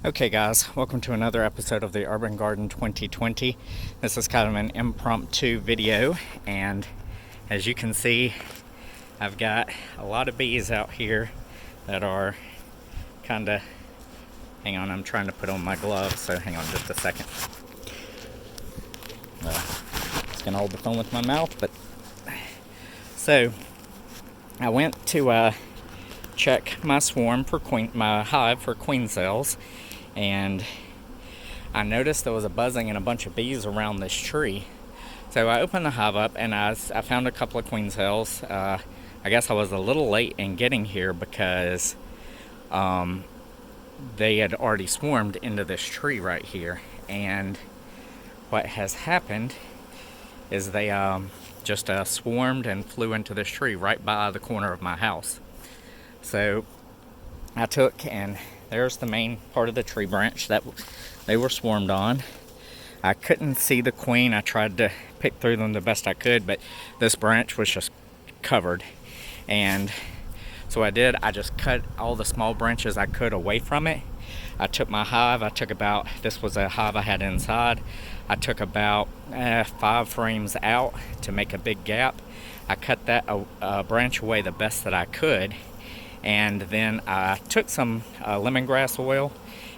Okay guys, welcome to another episode of the Urban Garden 2020. This is kind of an impromptu video, and as you can see, I've got a lot of bees out here that are kind of, hang on, I'm trying to put on my gloves, so hang on just a second. Just gonna hold the phone with my mouth, but so I went to check my swarm for my hive for queen cells, and I noticed there was a buzzing and a bunch of bees around this tree. So I opened the hive up and I found a couple of queen cells. I guess I was a little late in getting here because they had already swarmed into this tree right here. And what has happened is they just swarmed and flew into this tree right by the corner of my house. So I took, and there's the main part of the tree branch that they were swarmed on. I couldn't see the queen. I tried to pick through them the best I could, but this branch was just covered. And so I just cut all the small branches I could away from it. I took my hive, this was a hive I had inside. I took about 5 frames out to make a big gap. I cut that branch away the best that I could. And then I took some lemongrass oil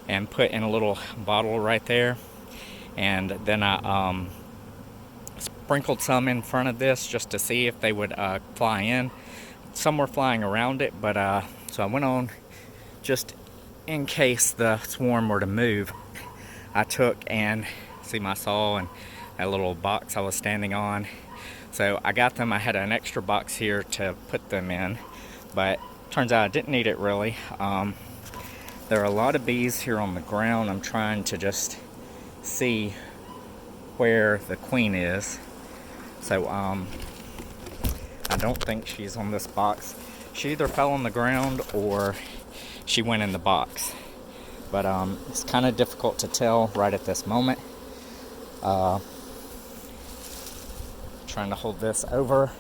and put in a little bottle right there. And then I sprinkled some in front of this just to see if they would fly in. Some were flying around it, but so I went on just in case the swarm were to move. I took and see my saw and that little box I was standing on. So I got them. I had an extra box here to put them in, but turns out I didn't need it really. There are a lot of bees here on the ground. I'm trying to just see where the queen is. So I don't think she's on this box. She either fell on the ground or she went in the box. But it's kind of difficult to tell right at this moment. Trying to hold this over.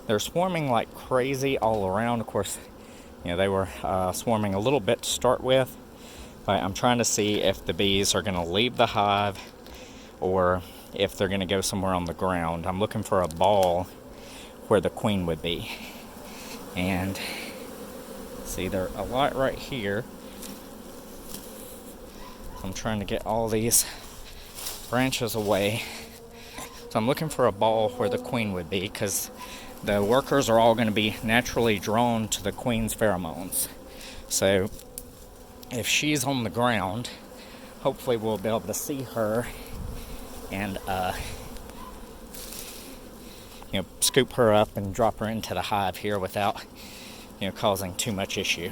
They're swarming like crazy all around. Of course, they were swarming a little bit to start with, but I'm trying to see if the bees are going to leave the hive or if they're going to go somewhere on the ground. I'm looking for a ball where the queen would be. And see, there are a lot right here. I'm trying to get all these branches away. So I'm looking for a ball where the queen would be, because the workers are all going to be naturally drawn to the queen's pheromones. So if she's on the ground, hopefully we'll be able to see her and scoop her up and drop her into the hive here without causing too much issue.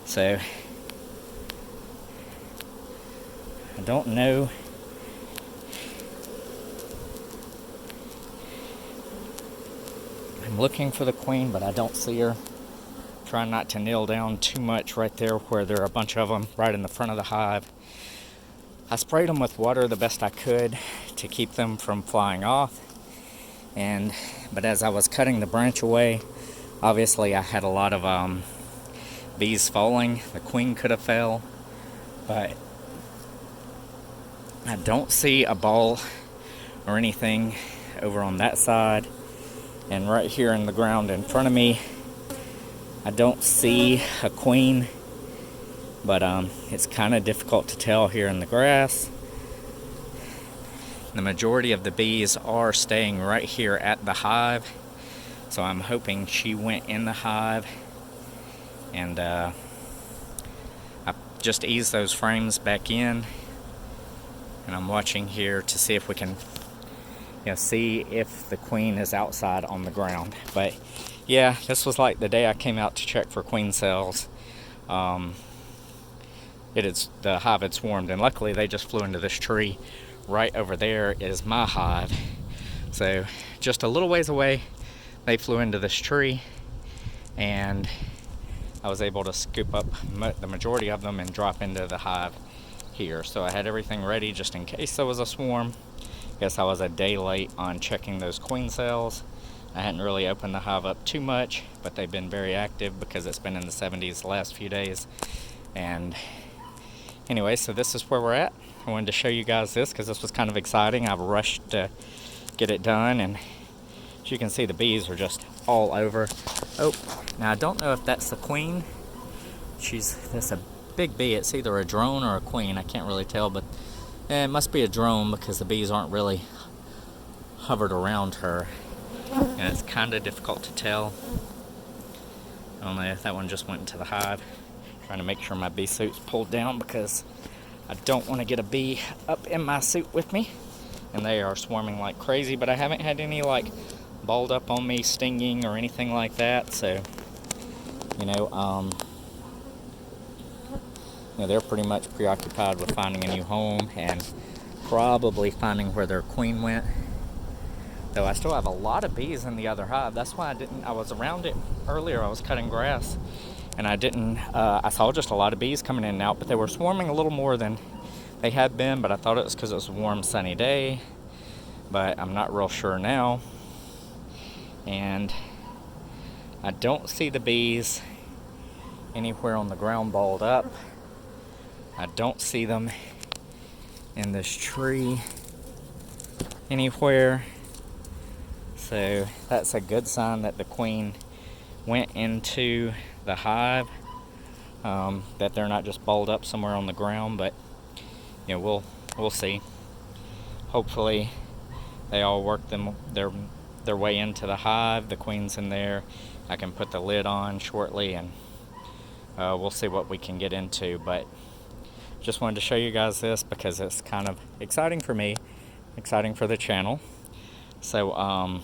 So I don't know. I'm looking for the queen, but I don't see her. Trying not to kneel down too much right there where there are a bunch of them right in the front of the hive. I sprayed them with water the best I could to keep them from flying off. But as I was cutting the branch away, obviously I had a lot of bees falling. The queen could have fell, but I don't see a ball or anything over on that side. And right here in the ground in front of me, I don't see a queen, but it's kind of difficult to tell here in the grass. The majority of the bees are staying right here at the hive, so I'm hoping she went in the hive. And I just eased those frames back in, and I'm watching here to see if we can see if the queen is outside on the ground. But yeah, this was like the day I came out to check for queen cells. The hive had swarmed, and luckily they just flew into this tree. Right over there is my hive. So just a little ways away, they flew into this tree, and I was able to scoop up the majority of them and drop into the hive here. So I had everything ready just in case there was a swarm. Guess I was a day late on checking those queen cells, I hadn't really opened the hive up too much, but they've been very active because it's been in the 70s the last few days. And anyway, so this is where we're at. I wanted to show you guys this because this was kind of exciting. I've rushed to get it done, and as you can see, the bees are just all over. Oh, now I don't know if that's the queen. That's a big bee. It's either a drone or a queen. I can't really tell, but it must be a drone because the bees aren't really hovered around her, and it's kind of difficult to tell. I don't know if that one just went into the hive. Trying to make sure my bee suit's pulled down because I don't want to get a bee up in my suit with me. And they are swarming like crazy, but I haven't had any like balled up on me, stinging or anything like that. So, they're pretty much preoccupied with finding a new home and probably finding where their queen went. Though I still have a lot of bees in the other hive. That's why I was around it earlier. I was cutting grass, and I saw just a lot of bees coming in and out, but they were swarming a little more than they had been, but I thought it was because it was a warm, sunny day, but I'm not real sure now. And I don't see the bees anywhere on the ground balled up. I don't see them in this tree anywhere. So that's a good sign that the queen went into the hive, that they're not just balled up somewhere on the ground. But we'll see. Hopefully they all work their way into the hive. The queen's in there. I can put the lid on shortly, and we'll see what we can get into. But just wanted to show you guys this because it's kind of exciting for me, exciting for the channel. So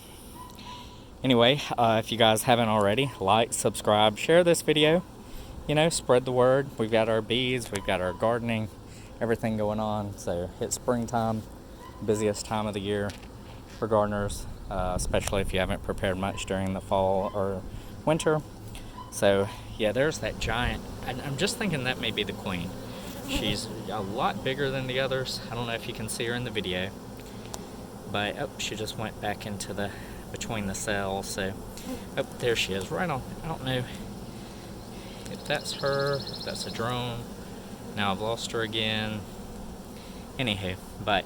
anyway, if you guys haven't already, like, subscribe, share this video, spread the word. We've got our bees, we've got our gardening, everything going on. So it's springtime, busiest time of the year for gardeners, especially if you haven't prepared much during the fall or winter. So yeah, there's that giant. I'm just thinking that may be the queen. She's a lot bigger than the others. I don't know if you can see her in the video, but she just went back into between the cells. So there she is, right on. I don't know if that's her, if that's a drone. Now I've lost her again. Anywho, but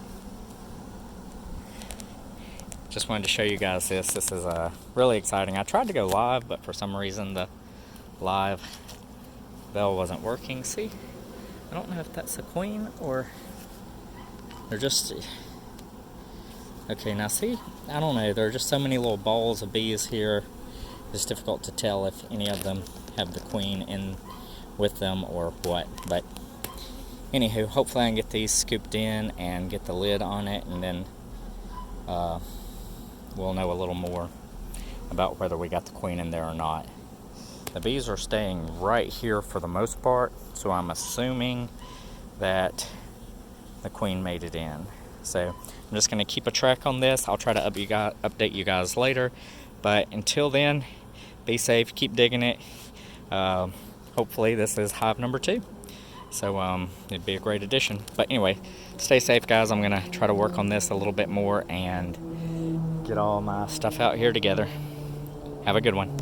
just wanted to show you guys this. This is really exciting. I tried to go live, but for some reason the live bell wasn't working. See, I don't know if that's a queen or they're just... Okay, now see, I don't know. There are just so many little balls of bees here. It's difficult to tell if any of them have the queen in with them or what. But anywho, hopefully I can get these scooped in and get the lid on it, and then we'll know a little more about whether we got the queen in there or not. The bees are staying right here for the most part, so I'm assuming that the queen made it in. So I'm just going to keep a track on this. I'll try to update you guys later. But until then, be safe, keep digging it. Hopefully this is hive number 2. So it'd be a great addition. But anyway, stay safe, guys. I'm going to try to work on this a little bit more and get all my stuff out here together. Have a good one.